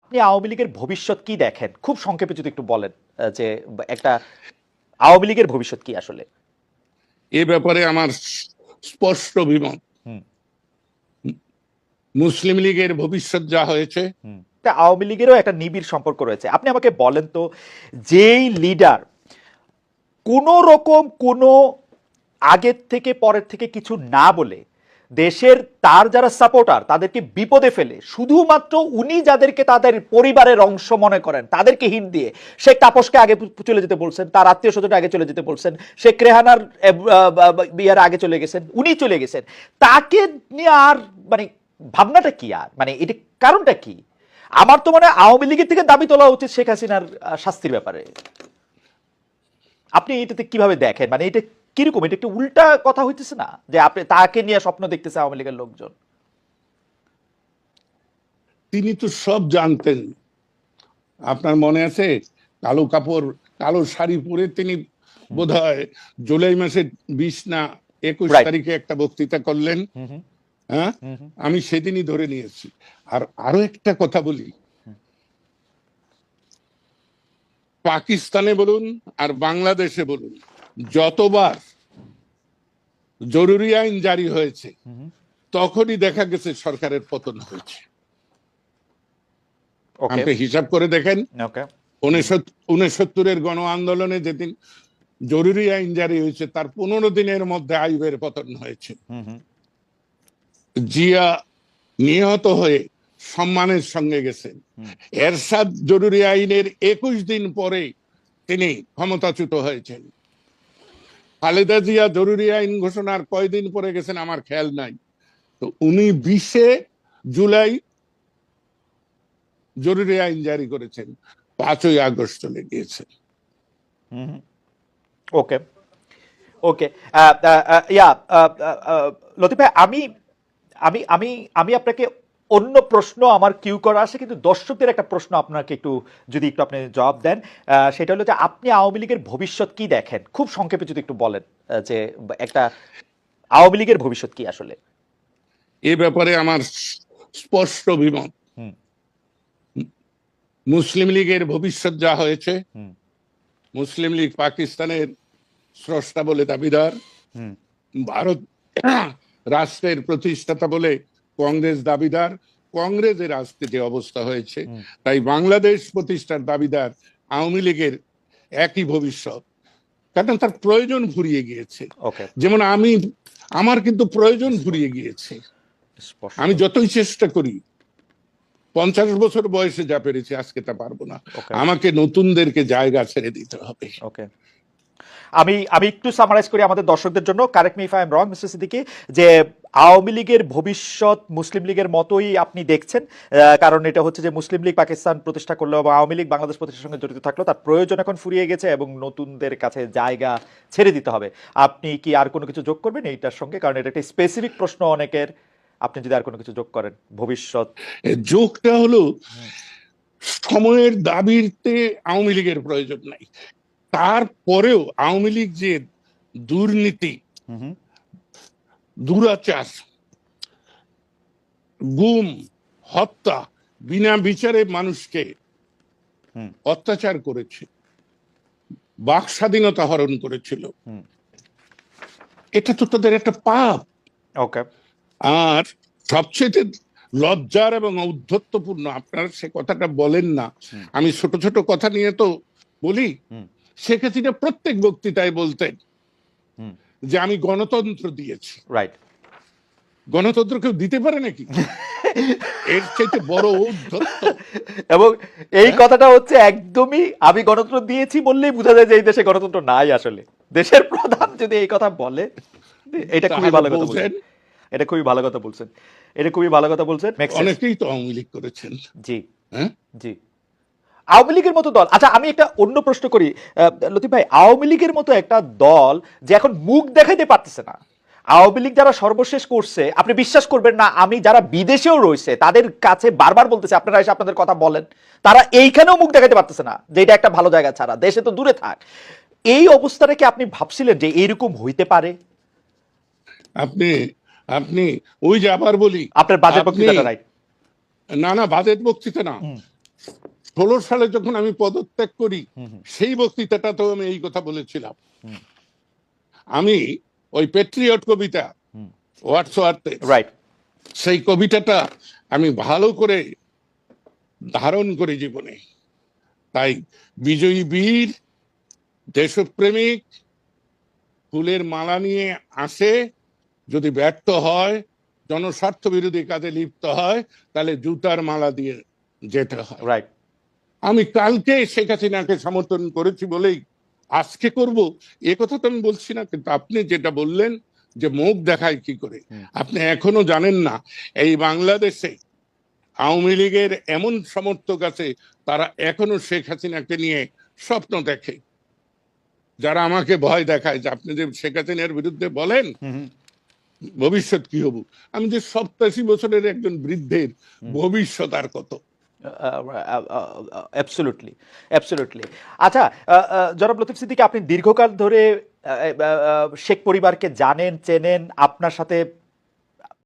আপনি আওয়ামী লীগের ভবিষ্যৎ কি দেখেন? খুব সংক্ষেপে যদি একটু বলেন যে একটা আওয়ামী লীগের ভবিষ্যৎ কি আসলে? এ ব্যাপারে আমার স্পষ্ট অভিমত। হুম মুসলিম লীগের ভবিষ্যৎ যা হয়েছে, হুম তা আওয়ামী লীগেরও একটা নিবিড় সম্পর্ক রয়েছে। আপনি আমাকে বলেন তো, যেই লিডার কোন রকম কোনো আগের থেকে পরের থেকে কিছু না বলে দেশের তার যারা সাপোর্টার তাদেরকে বিপদে ফেলে, শুধুমাত্র উনি যাদেরকে তাদের পরিবারের অংশ মনে করেন তাদেরকে হিট দিয়ে শেখ তাপসকে আগে চলে যেতে বলছেন, তার আত্মীয় স্বজন আগে চলে যেতে বলছেন, শেখ রেহানার বিয়ার আগে চলে গেছেন, উনি চলে গেছেন, তাকে নিয়ে আর মানে ভাবনাটা কি, আর মানে এটা কারণটা কি? আমার তো মনে হয় আওয়ামী লীগের থেকে দাবি তোলা উচিত শেখ হাসিনার শাস্তির ব্যাপারে। আপনি এটাতে কিভাবে দেখেন? মানে এটা কিরকম? এটা একটা উল্টা কথা হইতেছে না যে আপনি তাকে নিয়ে স্বপ্ন দেখতেছে আওয়ামী লীগের লোকজন? তিনি তো সব জানতেন। আপনার মনে আছে, কালো কাপড়, কালো শাড়ি পরে তিনি বোধহয় জুলাই মাসের 20 না 21 রাইট। তারিখে একটা বক্তৃতা করলেন। হুম হুম হ্যাঁ, হুম হুম আমি সেদিনই ধরে নিয়েছি। আর আরো একটা কথা বলি, পাকিস্তানে বলুন আর বাংলাদেশে বলুন, যতবার জরুরি আইন জারি হয়েছে হুম। তখনই দেখা গেছে সরকারের পতন হয়েছে। ওকে আপনি হিসাব করে দেখেন, ওকে। 69-এর গণ আন্দোলনে যেদিন জরুরি আইন জারি হয়েছে তার 15 দিনের মধ্যে আইয়ুবের পতন হয়েছে। হুম হুম জিয়া নিহত হয়ে সম্মানের সঙ্গে গেছেন। হুম এরশাদ জরুরি আইনের 21 দিন পরে তিনি ক্ষমতাচ্যুত হয়েছেন। খালেদা জিয়া জরুরি আইন ঘোষণার কয়দিন পরে গেছেন আমার খেয়াল নাই। তো উনি 20 জুলাই জরুরি আইন জারি করেছেন, 5ই আগস্ট চলে গিয়েছে। হুম। ওকে ওকে। আহ, আহ, আহ, ইয়া আহ, আহ, আহ, লতিফ ভাই, আমি আমি আমি আমি আপনাকে অন্য প্রশ্ন আমার কিউ করা আছে, কিন্তু দর্শকদের একটা প্রশ্ন আপনাকে একটু, যদি একটু আপনি জবাব দেন, সেটা হলো যে আপনি আওয়ামী লীগের ভবিষ্যৎ কি দেখেন? খুব সংক্ষেপে যদি একটু বলেন যে একটা আওয়ামী লীগের ভবিষ্যৎ কি আসলে? এ ব্যাপারে আমার স্পষ্ট অভিমত। হুম মুসলিম লীগের ভবিষ্যৎ যা হয়েছে, হুম মুসলিম লীগ পাকিস্তানের স্রষ্টা বলে দাবিদার, হুম ভারত রাষ্ট্রের প্রতিষ্ঠাতা বলে কংগ্রেস দাবিদার, কংগ্রেসের আজকে যে অবস্থা হয়েছে, হুম। তাই বাংলাদেশ প্রতিষ্ঠার দাবিদার আওয়ামী লীগের একই ভবিষ্যৎ। কারণ তার প্রয়োজন ফুরিয়ে গিয়েছে। ওকে। যেমন আমার কিন্তু প্রয়োজন ফুরিয়ে গিয়েছে। স্পষ্ট। আমি যতই চেষ্টা করি, 50 বছর বয়সে যা পেরেছি আজকে তা পারবো না। ওকে আমাকে নতুনদেরকে জায়গা ছেড়ে দিতে হবে। ওকে। আমি আমি একটু সামারাইজ করি আমাদের দর্শকদের জন্য, correct me if I am wrong mister Siddiqui, যে আওয়ামী লীগের ভবিষ্যৎ মুসলিম লীগের মতোই আপনি দেখছেন। কারণ এটা হচ্ছে যে মুসলিম লীগ পাকিস্তান প্রতিষ্ঠা করলো এবং আওয়ামী লীগ বাংলাদেশ প্রতিষ্ঠার সঙ্গে জড়িত থাকলো, তার প্রয়োজন এখন ফুরিয়ে গেছে এবং নতুনদের কাছে জায়গা ছেড়ে দিতে হবে। আপনি কি আর কোনো কিছু যোগ করবেন এইটার সঙ্গে? কারণ এটা একটা স্পেসিফিক প্রশ্ন অনেকের। আপনি যদি আর কোনো কিছু যোগ করেন ভবিষ্যৎ। যোগটা হলো, হুম সময়ের দাবিতে আওয়ামী লীগের প্রয়োজন নাই। তারপরেও আওয়ামী লীগ যে দুর্নীতি, হুম দুরাচার, গুম, হত্যা, বিনা বিচারে মানুষকে হুম অত্যাচার করেছে, বাক স্বাধীনতা হরণ করেছিল, হুম। এটা তো তাদের একটা পাপ। ওকে। আর সবচেয়ে লজ্জার এবং ঔদ্ধত্যপূর্ণ, আপনারা সে কথাটা বলেন না, হুম আমি ছোট ছোট কথা নিয়ে তো বলি। হুম শেখ হাসিনা প্রত্যেক বক্তৃতায় বলতেন হুম। যে আমি গণতন্ত্র দিয়েছি। রাইট। গণতন্ত্র কেউ দিতে পারে নাকি? এর চাইতে বড় ঔদ্ধত্য। এবং এই হ্যাঁ, কথাটা হচ্ছে একদমই, আমি গণতন্ত্র দিয়েছি বললেই বোঝা যায় যে এই দেশে গণতন্ত্র নাই আসলে। দেশের প্রধান যদি এই কথা বলে, এটা খুবই তাহলে ভালো কথা বলছেন। বোঝেন এটা খুবই ভালো কথা বলছেন। এটা খুবই ভালো কথা বলছেন। Make sense. অনেকেই তো আওয়ামী লীগ করেছেন। জি হ্যাঁ, জি। আওয়ামী লীগের মতো দল, আচ্ছা আমি একটা অন্য প্রশ্ন করি লতিফ ভাই, আওয়ামী লীগের মতো একটা দল যে এখন মুখ দেখাইতে পারতেছে না, আওয়ামী লীগ যারা সর্বশেষ করছে, আপনি বিশ্বাস করবেন না, আমি যারা বিদেশেও রয়েছে তাদের কাছে বারবার বলতেছে আপনারা এসে আপনাদের কথা বলেন, তারা এইখানেও মুখ দেখাইতে পারতেছে না যে এটা একটা ভালো জায়গা ছাড়া, দেশে তো দূরে থাক। এই অবস্থাটা কি আপনি ভাবছিলেন যে এইরকম হইতে পারে? আপনি আপনি ওই যে আবার বলি, আপনার বাজেট আপনি, বক্তৃতাটা রাইট। না না, বাজেট বক্তৃতা না, 16 সালে যখন আমি পদত্যাগ করি হুম, হুম, সেই বক্তৃতাটা তো আমি এই কথা বলেছিলাম। হুম, আমি ওই পেট্রিয়ট কবিতা হুম, ওয়ার্ডসওয়ার্থে রাইট। সেই কবিতাটা আমি ভালো করে ধারণ করি জীবনে। তাই বিজয়ী বীর, দেশপ্রেমিক ফুলের মালা নিয়ে আসে, যদি ব্যর্থ হয়, জনস্বার্থ বিরোধী কাজে লিপ্ত হয়, তাহলে জুতার মালা দিয়ে যেতে হয়। রাইট। আমি কালকে শেখ হাসিনাকে সমর্থন করেছি বলেই আজকে করব এ কথা তো আমি বলছি না, কিন্তু আপনি যেটা বললেন যে মুখ দেখায় কি করে, হুম, আপনি এখনো জানেন না এই বাংলাদেশে আওয়ামী লীগের এমন সমর্থক আছে তারা এখনো শেখ হাসিনাকে নিয়ে স্বপ্ন দেখে, যারা আমাকে ভয় দেখায় যে আপনি যে শেখ হাসিনার বিরুদ্ধে বলেন হুম, হুম, ভবিষ্যৎ কি হবো। আমি যে 87 বছরের একজন বৃদ্ধের হুম। ভবিষ্যৎ আর কত। Absolutely, absolutely. আচ্ছা, জনাব লতিফ সিদ্দিকী, আপনি দীর্ঘকাল ধরে শেখ পরিবারকে জানেন, চেনেন, আপনার সাথে